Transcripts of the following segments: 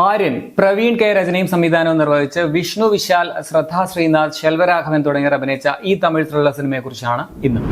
Aryan Praveen K രചനയും സംവിധാനവും നിർവഹിച്ച് വിഷ്ണു വിശാൽ, ശ്രദ്ധ ശ്രീനാഥ്, ശെൽവരാഘവൻ തുടങ്ങിയവർ അഭിനയിച്ച ഈ തമിഴ് ത്രില്ലർ സിനിമയെ കുറിച്ചാണ് ഇന്ന്.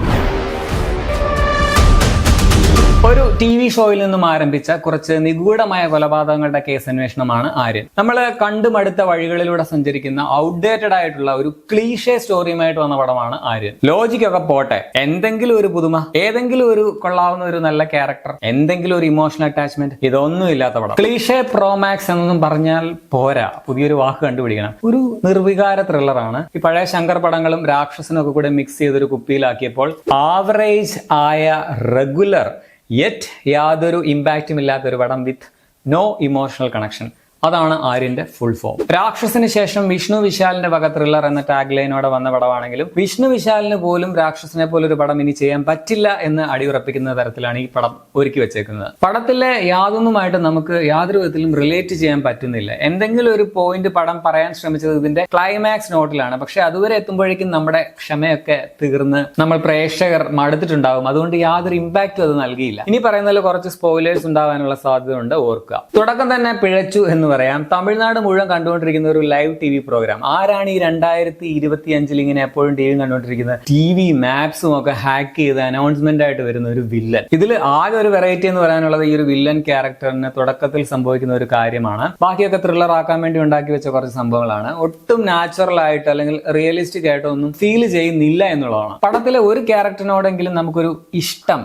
ഒരു TV ഷോയിൽ നിന്നും ആരംഭിച്ച കുറച്ച് നിഗൂഢമായ കൊലപാതകങ്ങളുടെ കേസ് അന്വേഷണമാണ് ആര്യൻ. നമ്മൾ കണ്ടുമടുത്ത വഴികളിലൂടെ സഞ്ചരിക്കുന്ന ഔട്ട്ഡേറ്റഡ് ആയിട്ടുള്ള ഒരു ക്ലീഷേ സ്റ്റോറിയുമായിട്ട് വന്ന പടമാണ് ആര്യൻ. ലോജിക്കൊക്കെ പോട്ടെ, എന്തെങ്കിലും ഒരു പുതുമ, ഏതെങ്കിലും ഒരു കൊള്ളാവുന്ന ഒരു നല്ല ക്യാരക്ടർ, എന്തെങ്കിലും ഒരു ഇമോഷണൽ അറ്റാച്ച്മെന്റ്, ഇതൊന്നും ഇല്ലാത്ത പടം. ക്ലീഷേ പ്രോമാക്സ് എന്നൊന്നും പറഞ്ഞാൽ പോരാ, പുതിയൊരു വാക്ക് കണ്ടുപിടിക്കണം. ഒരു നിർവികാര ത്രില്ലറാണ്. ഈ പഴയ ശങ്കർ പടങ്ങളും രാക്ഷസനും ഒക്കെ കൂടെ മിക്സ് ചെയ്തൊരു കുപ്പിയിലാക്കിയപ്പോൾ ആവറേജ് ആയ റെഗുലർ യെറ്റ് യാതൊരു ഇമ്പാക്റ്റും ഇല്ലാത്തൊരു പടം വിത്ത് നോ ഇമോഷണൽ കണക്ഷൻ. അതാണ് ആര്യന്റെ ഫുൾ ഫോം. രാക്ഷസിന് ശേഷം വിഷ്ണു വിശാലിന്റെ വക ത്രില്ലർ എന്ന ടാഗ് ലൈനോടെ വന്ന പടമാണെങ്കിലും വിഷ്ണു വിശാലിന് പോലും രാക്ഷസിനെ പോലൊരു പടം ഇനി ചെയ്യാൻ പറ്റില്ല എന്ന് അടിയുറപ്പിക്കുന്ന തരത്തിലാണ് ഈ പടം ഒരുക്കി വെച്ചേക്കുന്നത്. പടത്തിലെ യാതൊന്നുമായിട്ട് നമുക്ക് യാതൊരു വിധത്തിലും റിലേറ്റ് ചെയ്യാൻ പറ്റുന്നില്ല. എന്തെങ്കിലും ഒരു പോയിന്റ് പടം പറയാൻ ശ്രമിച്ചത് ഇതിന്റെ ക്ലൈമാക്സ് നോട്ടിലാണ്. പക്ഷെ അതുവരെ എത്തുമ്പോഴേക്കും നമ്മുടെ ക്ഷമയൊക്കെ തീർന്ന് നമ്മൾ പ്രേക്ഷകർ മടുത്തിട്ടുണ്ടാകും. അതുകൊണ്ട് യാതൊരു ഇമ്പാക്റ്റും അത് നൽകിയില്ല. ഇനി പറയുന്നതിൽ കുറച്ച് സ്പോയിലേഴ്സ് ഉണ്ടാകാനുള്ള സാധ്യത ഉണ്ട്, ഓർക്കുക. തുടക്കം തന്നെ പിഴച്ചു എന്ന് പറയാം. തമിഴ്നാട് മുഴുവൻ കണ്ടുകൊണ്ടിരിക്കുന്ന ഒരു ലൈവ് TV പ്രോഗ്രാം. ആരാണ് ഈ 2025 ഇങ്ങനെ എപ്പോഴും TV കണ്ടുകൊണ്ടിരിക്കുന്നത്? TV മാപ്സും ഒക്കെ ഹാക്ക് ചെയ്ത് അനൗൺസ്മെന്റ് ആയിട്ട് വരുന്ന ഒരു വില്ലൻ. ഇതിൽ ആകെ ഒരു വെറൈറ്റി എന്ന് പറയാനുള്ളത് ഈ ഒരു വില്ലൻ ക്യാരക്ടറിന് തുടക്കത്തിൽ സംഭവിക്കുന്ന ഒരു കാര്യമാണ്. ബാക്കിയൊക്കെ ത്രില്ലർ ആക്കാൻ വേണ്ടി ഉണ്ടാക്കി വെച്ച കുറച്ച് സംഭവങ്ങളാണ്. ഒട്ടും നാച്ചുറൽ ആയിട്ട് അല്ലെങ്കിൽ റിയലിസ്റ്റിക് ആയിട്ട് ഒന്നും ഫീൽ ചെയ്യുന്നില്ല എന്നുള്ളതാണ്. പടത്തിലെ ഒരു ക്യാരക്ടറിനോടെങ്കിലും നമുക്കൊരു ഇഷ്ടം.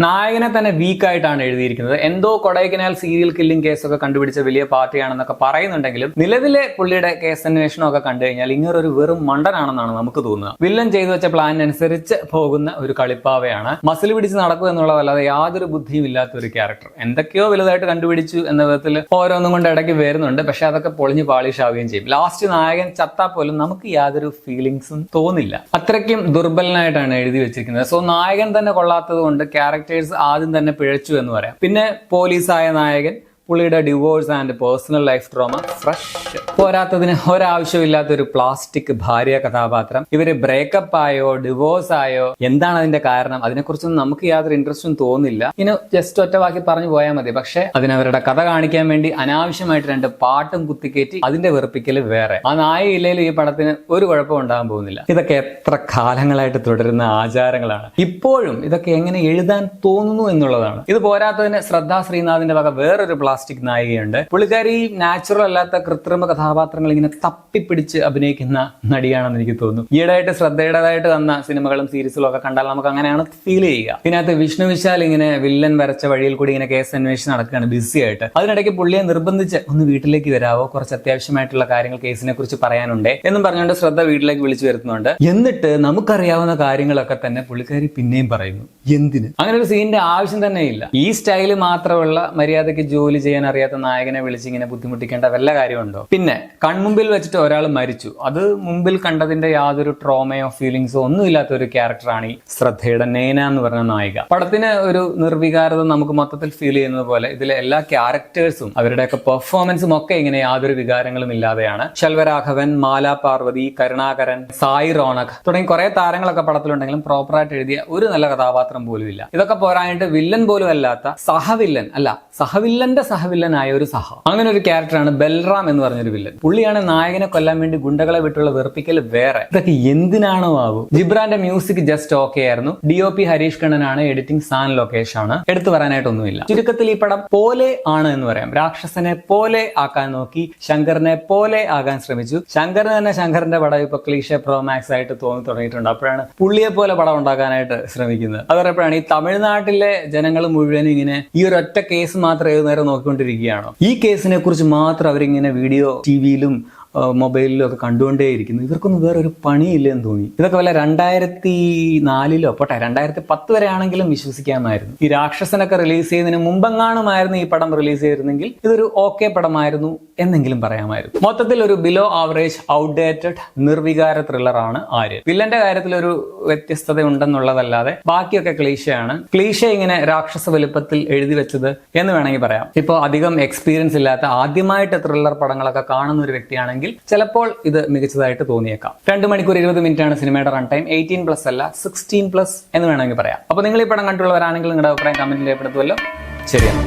നായകനെ തന്നെ വീക്ക് ആയിട്ടാണ് എഴുതിയിരിക്കുന്നത്. എന്തോ കൊടൈക്കനാൽ സീരിയൽ കില്ലിംഗ് കേസൊക്കെ കണ്ടുപിടിച്ച വലിയ പാർട്ടിയാണെന്നൊക്കെ പറയുന്നുണ്ടെങ്കിലും നിലവിലെ പുള്ളിയുടെ കേസ് അന്വേഷണം ഒക്കെ കണ്ടു കഴിഞ്ഞാൽ ഇങ്ങനൊരു വെറും മണ്ടനാണെന്നാണ് നമുക്ക് തോന്നുക. വില്ലൻ ചെയ്തു വെച്ച പ്ലാനിനനുസരിച്ച് പോകുന്ന ഒരു കളിപ്പാവയാണ്. മസിൽ പിടിച്ച് നടക്കുക എന്നുള്ളതല്ലാതെ യാതൊരു ബുദ്ധിയും ഇല്ലാത്ത ഒരു ക്യാരക്ടർ. എന്തൊക്കെയോ വലുതായിട്ട് കണ്ടുപിടിച്ചു എന്ന വിധത്തിൽ ഓരോന്നും കൊണ്ട് ഇടയ്ക്ക് വരുന്നുണ്ട്. പക്ഷെ അതൊക്കെ പൊളിഞ്ഞ് പാളിഷ് ആവുകയും ചെയ്യും. ലാസ്റ്റ് നായകൻ ചത്താൽ പോലും നമുക്ക് യാതൊരു ഫീലിങ്സും തോന്നില്ല. അത്രയ്ക്കും ദുർബലനായിട്ടാണ് എഴുതി വെച്ചിരിക്കുന്നത്. സോ നായകൻ തന്നെ കൊള്ളാത്തത് കൊണ്ട് ക്യാരക്ടേഴ്സ് ആദ്യം തന്നെ പിഴച്ചു എന്ന് പറയാം. പിന്നെ പോലീസായ നായകൻ, പുള്ളിയുടെ divorce and personal life trauma fresh. പോരാത്തതിന് ഒരാവശ്യമില്ലാത്തൊരു പ്ലാസ്റ്റിക് ഭാര്യ കഥാപാത്രം. ഇവര് ബ്രേക്കപ്പ് ആയോ ഡിവോഴ്സ് ആയോ, എന്താണ് അതിന്റെ കാരണം, അതിനെക്കുറിച്ചൊന്നും നമുക്ക് യാതൊരു ഇൻട്രസ്റ്റും തോന്നില്ല. ഇനി ജസ്റ്റ് ഒറ്റ വാക്കി പറഞ്ഞു പോയാൽ മതി. പക്ഷെ അതിനവരുടെ കഥ കാണിക്കാൻ വേണ്ടി അനാവശ്യമായിട്ട് 2 പാട്ടും കുത്തിക്കയറ്റി അതിന്റെ വെറുപ്പിക്കല് വേറെ. ആ നായ ഇല്ലേലും ഈ പടത്തിന് ഒരു കുഴപ്പം ഉണ്ടാകാൻ പോകുന്നില്ല. ഇതൊക്കെ എത്ര കാലങ്ങളായിട്ട് തുടരുന്ന ആചാരങ്ങളാണ്. ഇപ്പോഴും ഇതൊക്കെ എങ്ങനെ എഴുതാൻ തോന്നുന്നു എന്നുള്ളതാണ്. ഇത് പോരാത്തതിന് ശ്രദ്ധ ശ്രീനാഥിന്റെ വക വേറൊരു പ്ലാസ്റ്റിക് നായികയുണ്ട്. പുള്ളിക്കാരി നാച്ചുറൽ അല്ലാത്ത കൃത്രിമ കഥാപാത്രങ്ങൾ ഇങ്ങനെ തപ്പിപ്പിടിച്ച് അഭിനയിക്കുന്ന നടിയാണെന്ന് എനിക്ക് തോന്നുന്നു. ഈയിടെയായിട്ട് ശ്രദ്ധയുടേതായിട്ട് വന്ന സിനിമകളും സീരീസുകളും ഒക്കെ കണ്ടാൽ നമുക്ക് അങ്ങനെയാണ് ഫീൽ ചെയ്യുക. ഇതിനകത്ത് വിഷ്ണു വിശാൽ ഇങ്ങനെ വില്ലൻ വരച്ച വഴിയിൽ കൂടി ഇങ്ങനെ കേസ് അന്വേഷണം നടക്കുകയാണ് ബിസി ആയിട്ട്. അതിനിടയ്ക്ക് പുള്ളിയെ നിർബന്ധിച്ച് ഒന്ന് വീട്ടിലേക്ക് വരാവോ, കുറച്ച് അത്യാവശ്യമായിട്ടുള്ള കാര്യങ്ങൾ കേസിനെ കുറിച്ച് പറയാനുണ്ടേ എന്നും പറഞ്ഞുകൊണ്ട് ശ്രദ്ധ വീട്ടിലേക്ക് വിളിച്ചു വരുത്തുന്നുണ്ട്. എന്നിട്ട് നമുക്കറിയാവുന്ന കാര്യങ്ങളൊക്കെ തന്നെ പുള്ളിക്കാരി പിന്നെയും പറയുന്നു. എന്തിന്? അങ്ങനെ ഒരു സീനിന്റെ ആവശ്യം തന്നെ ഇല്ല. ഈ സ്റ്റൈല് മാത്രമുള്ള മര്യാദയ്ക്ക് ജോലി ചെയ്യാൻ അറിയാത്ത നായകനെ വിളിച്ച് ഇങ്ങനെ ബുദ്ധിമുട്ടിക്കേണ്ട വല്ല കാര്യമുണ്ടോ? പിന്നെ കൺമുമ്പിൽ വെച്ചിട്ട് ഒരാൾ മരിച്ചു. അത് മുമ്പിൽ കണ്ടതിന്റെ യാതൊരു ട്രോമയോ ഫീലിങ്സോ ഒന്നും ഇല്ലാത്ത ഒരു ക്യാരക്ടറാണ് ഈ ശ്രദ്ധയുടെ നൈന എന്ന് പറഞ്ഞ നായിക. പടത്തിന് ഒരു നിർവികാരത നമുക്ക് മൊത്തത്തിൽ ഫീൽ ചെയ്യുന്നത് പോലെ ഇതിലെ എല്ലാ ക്യാരക്ടേഴ്സും അവരുടെയൊക്കെ പെർഫോമൻസും ഒക്കെ ഇങ്ങനെ യാതൊരു വികാരങ്ങളും ഇല്ലാതെയാണ്. ശെൽവരാഘവൻ, മാല പാർവതി, കരുണാകരൻ, സായി റോണക് തുടങ്ങി കുറെ താരങ്ങളൊക്കെ പടത്തിലുണ്ടെങ്കിലും പ്രോപ്പറായിട്ട് എഴുതിയ ഒരു നല്ല കഥാപാത്രം പോലും ഇല്ല. ഇതൊക്കെ പോരായിട്ട് വില്ലൻ പോലും അല്ലാത്ത സഹവില്ലൻ, അല്ല സഹവില്ലന്റെ സഹവില്ലനായ ഒരു സഹ, അങ്ങനെ ഒരു ക്യാരക്ടറാണ് ബൽറാം എന്ന് പറഞ്ഞൊരു വില്ലൻ. പുള്ളിയാണ് നായകനെ കൊല്ലാൻ വേണ്ടി ഗുണ്ടകളെ വിട്ടുള്ള വെറുപ്പിക്കൽ വേറെ. ഇതൊക്കെ എന്തിനാണോ ആവൂ. ജിബ്രാന്റെ മ്യൂസിക് ജസ്റ്റ് ഓക്കെ ആയിരുന്നു. DOP ഹരീഷ് കണ്ണനാണ്. എഡിറ്റിംഗ് സാൻ ലോകേഷ് ആണ്. എടുത്തു പറയാനായിട്ടൊന്നുമില്ല. ചുരുക്കത്തിൽ ഈ പടം പോലെ ആണ് എന്ന് പറയാം. രാക്ഷസനെ പോലെ ആക്കാൻ നോക്കി, ശങ്കറിനെ പോലെ ആകാൻ ശ്രമിച്ചു. ശങ്കറിന് തന്നെ ശങ്കറിന്റെ പടം ഇപ്പൊ ക്ലീഷേ പ്രോമാക്സ് ആയിട്ട് തോന്നി തുടങ്ങിയിട്ടുണ്ട്. അപ്പോഴാണ് പുള്ളിയെ പോലെ പടം ഉണ്ടാക്കാനായിട്ട് ശ്രമിക്കുന്നത്. അതോടൊപ്പമാണ് ഈ തമിഴ്നാട്ടിലെ ജനങ്ങൾ മുഴുവൻ ഇങ്ങനെ ഈ ഒരു ഒറ്റ കേസ് മാത്രം ഏത് നേരം നോക്കിക്കൊണ്ടിരിക്കുകയാണോ? ഈ കേസിനെ കുറിച്ച് മാത്രം അവരിങ്ങനെ വീഡിയോ TV-യിലും മൊബൈലിലും ഒക്കെ കണ്ടുകൊണ്ടേയിരിക്കുന്നു. ഇവർക്കൊന്നും വേറൊരു പണിയില്ല എന്ന് തോന്നി. ഇതൊക്കെ വല്ല 2004 പോട്ടെ 2010 വരെ ആണെങ്കിലും വിശ്വസിക്കാമായിരുന്നു. ഈ രാക്ഷസനൊക്കെ റിലീസ് ചെയ്യുന്നതിന് മുമ്പെങ്ങാനുമായിരുന്നു ഈ പടം റിലീസ് ചെയ്തിരുന്നെങ്കിൽ ഇതൊരു ഓക്കെ പടമായിരുന്നു എന്നെങ്കിലും പറയാമായിരുന്നു. മൊത്തത്തിൽ ഒരു ബിലോ ആവറേജ് ഔട്ട്ഡേറ്റഡ് നിർവികാര ത്രില്ലറാണ് ആര്യൻ. വില്ലന്റെ കാര്യത്തിൽ ഒരു വ്യത്യസ്തത ഉണ്ടെന്നുള്ളതല്ലാതെ ബാക്കിയൊക്കെ ക്ലീഷയാണ്. ക്ലീഷ ഇങ്ങനെ രാക്ഷസ വലുപ്പത്തിൽ എഴുതി വെച്ചത് എന്ന് വേണമെങ്കിൽ പറയാം. ഇപ്പോൾ അധികം എക്സ്പീരിയൻസ് ഇല്ലാത്ത ആദ്യമായിട്ട് ത്രില്ലർ പടങ്ങളൊക്കെ കാണുന്ന ഒരു വ്യക്തിയാണെങ്കിൽ ചിലപ്പോൾ ഇത് മികച്ചതായിട്ട് തോന്നിയേക്കാം. 2 മണിക്കൂർ 20 മിനിറ്റാണ് സിനിമയുടെ റൺ ടൈം. 18+ അല്ല 16+ എന്ന് വേണമെങ്കിൽ പറയാം. അപ്പോൾ നിങ്ങൾ ഈ പടം കണ്ടുള്ളവരാണെങ്കിൽ നിങ്ങളുടെ അഭിപ്രായം കമന്റിൽ രേഖപ്പെടുത്തുമല്ലോ. ശരിയാണ്.